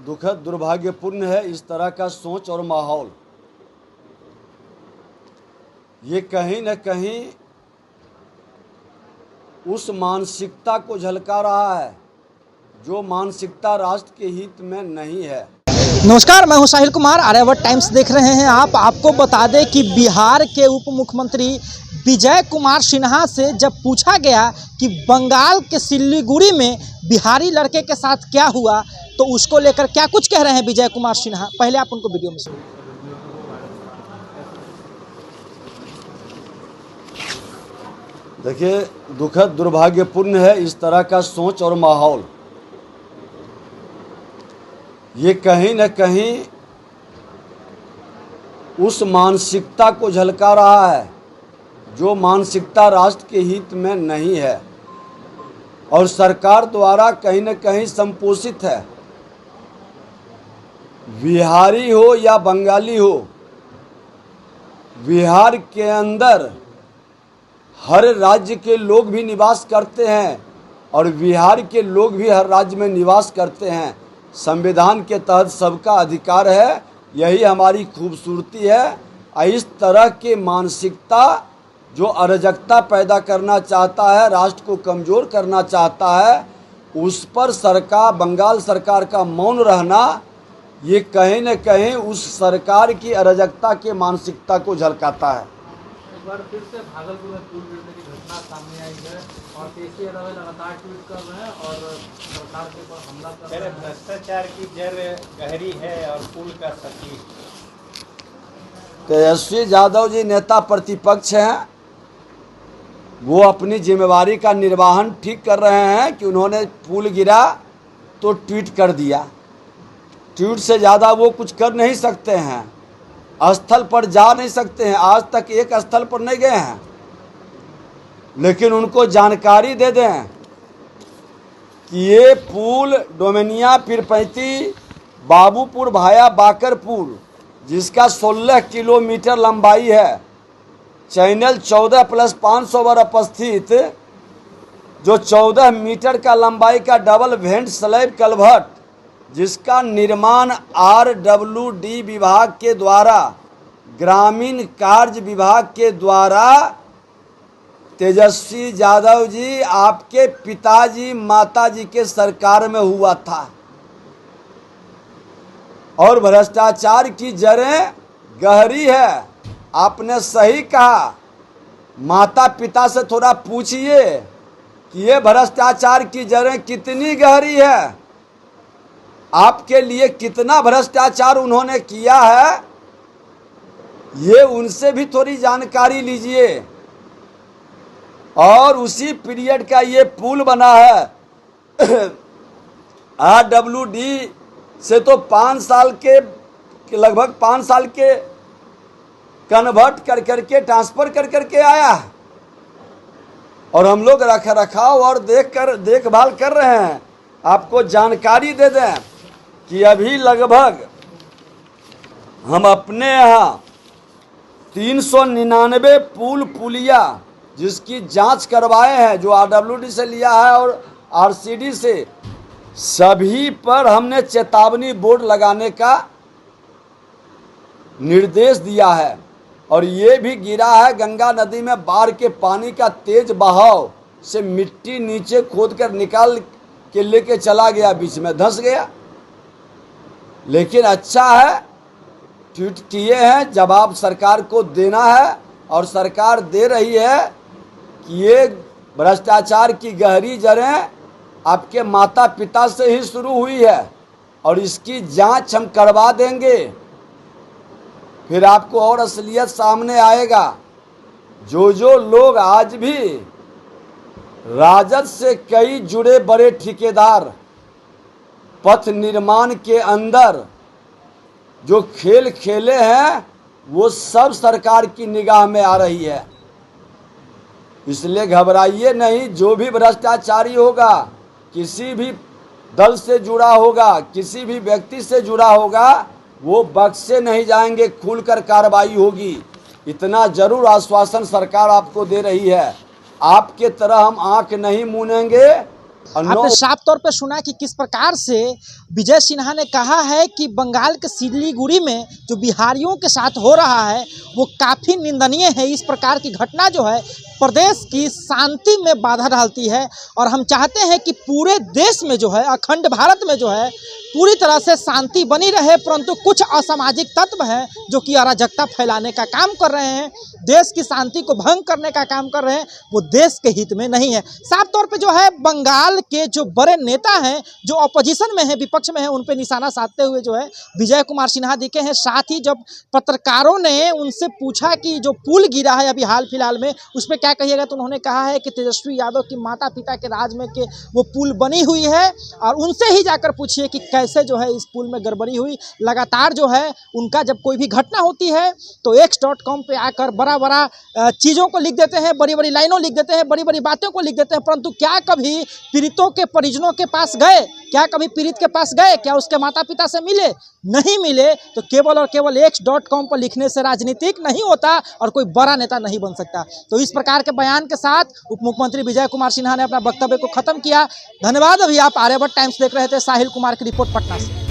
दुखद दुर्भाग्यपूर्ण है इस तरह का सोच और माहौल। ये कहीं न कहीं उस मानसिकता को झलका रहा है जो मानसिकता राष्ट्र के हित में नहीं है। नमस्कार, मैं हूं साहिल कुमार। आर्यावर्त टाइम्स देख रहे हैं आप। आपको बता दें कि बिहार के उप मुख्यमंत्री विजय कुमार सिन्हा से जब पूछा गया कि बंगाल के सिलीगुड़ी में बिहारी लड़के के साथ क्या हुआ, तो उसको लेकर क्या कुछ कह रहे हैं विजय कुमार सिन्हा। पहले आप उनको वीडियो में सुनिए। देखिए, दुखद दुर्भाग्यपूर्ण है इस तरह का सोच और माहौल। ये कहीं न कहीं उस मानसिकता को झलका रहा है जो मानसिकता राष्ट्र के हित में नहीं है और सरकार द्वारा कहीं न कहीं संपोषित है। बिहारी हो या बंगाली हो, बिहार के अंदर हर राज्य के लोग भी निवास करते हैं और बिहार के लोग भी हर राज्य में निवास करते हैं। संविधान के तहत सबका अधिकार है, यही हमारी खूबसूरती है। इस तरह के मानसिकता जो अराजकता पैदा करना चाहता है, राष्ट्र को कमज़ोर करना चाहता है, उस पर सरकार, बंगाल सरकार का मौन रहना, ये कहीं न कहीं उस सरकार की अराजकता के मानसिकता को झलकाता है। एक बार फिर से भागलपुर में पुल गिरने की घटना सामने आई है और केसी यादव लगातार ट्वीट कर रहे हैं और सरकार के ऊपर हमला कर रहे हैं। भ्रष्टाचार की जड़ गहरी है और पुल का सती। तेजस्वी यादव जी नेता प्रतिपक्ष हैं, वो अपनी जिम्मेवारी का निर्वहन ठीक कर रहे हैं कि उन्होंने पुल गिरा तो ट्वीट कर दिया। ट्वीट से ज़्यादा वो कुछ कर नहीं सकते हैं, स्थल पर जा नहीं सकते हैं। आज तक एक स्थल पर नहीं गए हैं, लेकिन उनको जानकारी दे दें कि ये पुल डोमेनिया पिरपैती बाबूपुर भाया बाकरपुर, जिसका 16 किलोमीटर लंबाई है, चैनल 14+500 पर उपस्थित जो 14 मीटर का लंबाई का डबल वेंट स्लैब कल्वर्ट, जिसका निर्माण RWD विभाग के द्वारा, ग्रामीण कार्य विभाग के द्वारा तेजस्वी यादव जी आपके पिताजी माताजी के सरकार में हुआ था। और भ्रष्टाचार की जड़ें गहरी है। आपने सही कहा, माता पिता से थोड़ा पूछिए कि ये भ्रष्टाचार की जड़ें कितनी गहरी है, आपके लिए कितना भ्रष्टाचार उन्होंने किया है, ये उनसे भी थोड़ी जानकारी लीजिए। और उसी पीरियड का ये पुल बना है। RWD से तो 5 साल के लगभग 5 साल के कन्वर्ट कर करके ट्रांसफ़र कर करके आया है और हम लोग रख रखाव और देखभाल कर रहे हैं। आपको जानकारी दे दें कि अभी लगभग हम अपने यहाँ 399 पुलिया जिसकी जांच करवाए हैं, जो RWD से लिया है और RCD से, सभी पर हमने चेतावनी बोर्ड लगाने का निर्देश दिया है। और ये भी गिरा है गंगा नदी में, बाढ़ के पानी का तेज बहाव से मिट्टी नीचे खोदकर निकाल के लेके चला गया, बीच में धंस गया। लेकिन अच्छा है, ट्वीट किए हैं, जवाब सरकार को देना है और सरकार दे रही है कि ये भ्रष्टाचार की गहरी जड़ें आपके माता पिता से ही शुरू हुई है और इसकी जांच हम करवा देंगे। फिर आपको और असलियत सामने आएगा। जो लोग आज भी राजद से कई जुड़े बड़े ठेकेदार पथ निर्माण के अंदर जो खेल खेले हैं, वो सब सरकार की निगाह में आ रही है। इसलिए घबराइए नहीं। जो भी भ्रष्टाचारी होगा, किसी भी दल से जुड़ा होगा, किसी भी व्यक्ति से जुड़ा होगा, वो बख्शे नहीं जाएंगे, खुलकर कार्रवाई होगी। इतना जरूर आश्वासन सरकार आपको दे रही है। आपके तरह हम आंख नहीं मूंदेंगे और आपने साफ तौर पे सुना कि किस प्रकार से विजय सिन्हा ने कहा है कि बंगाल के सिलीगुड़ी में जो बिहारियों के साथ हो रहा है वो काफ़ी निंदनीय है। इस प्रकार की घटना जो है प्रदेश की शांति में बाधा डालती है और हम चाहते हैं कि पूरे देश में जो है, अखंड भारत में जो है, पूरी तरह से शांति बनी रहे, परंतु कुछ असामाजिक तत्व हैं जो कि अराजकता फैलाने का काम कर रहे हैं, देश की शांति को भंग करने का काम कर रहे हैं, वो देश के हित में नहीं है। साफ तौर पे जो है बंगाल के जो बड़े नेता हैं, जो अपोजिशन में हैं, विपक्ष में हैं, उन पे निशाना साधते हुए जो है विजय कुमार सिन्हा दिखे हैं। साथ ही जब पत्रकारों ने उनसे पूछा कि जो पुल गिरा है अभी हाल फिलहाल में, उस पर क्या कहिएगा, तो उन्होंने कहा है कि तेजस्वी यादव की माता पिता के राज में के वो पुल बनी हुई है और उनसे ही जाकर पूछिए कि कैसे जो है इस पुल में गड़बड़ी हुई। लगातार जो है उनका जब कोई भी घटना होती है तो x.com पे आकर बड़ा बड़ा चीज़ों को लिख देते हैं, बड़ी बड़ी लाइनों लिख देते हैं, बड़ी बड़ी बातों को लिख देते हैं, परंतु क्या कभी पीड़ितों के परिजनों के पास गए? क्या कभी पीड़ित के पास गए? क्या उसके माता पिता से मिले? नहीं मिले। तो केवल और केवल x.com पर लिखने से राजनीतिक नहीं होता और कोई बड़ा नेता नहीं बन सकता। तो इस प्रकार के बयान के साथ उप मुख्यमंत्री विजय कुमार सिन्हा ने अपना वक्तव्य को खत्म किया। धन्यवाद। अभी आप आर्यभट्ट टाइम्स देख रहे थे। साहिल कुमार की रिपोर्ट पटना से।